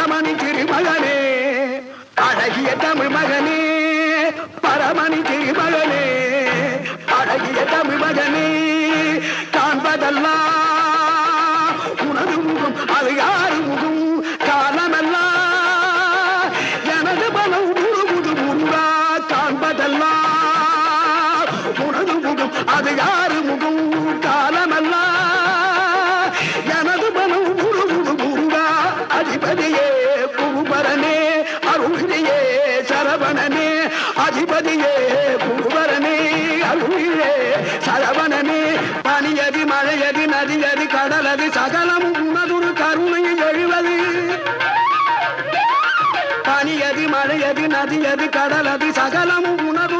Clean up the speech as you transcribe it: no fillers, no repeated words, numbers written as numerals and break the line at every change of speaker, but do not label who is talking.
பரமணி திருமகனே அழகிய தமிழ் மகனே பரமணி திருமகனே அழகிய தமிழ் மகனே காண்பதெல்லாம் உனது முகம் அது யாரு முகம் காலமெல்லாம் எனது பலம் முழுமுது முருகா காண்பதெல்லாம் உனது முகம் அது யாரு முகம் காலமெல்லாம் எனது பலம் முழுமுது முருகா அதிபதியே புகுபரனே அருளியே சரவணனே அதிபதியே புகுபரனே அருளியே சரவணனே பனியதி மழையதி நதியதி கடலது சகலமும் உனதுரு கருணை எழுவது பனியதி மழையதி நதியதி கடலது சகலமும் உனது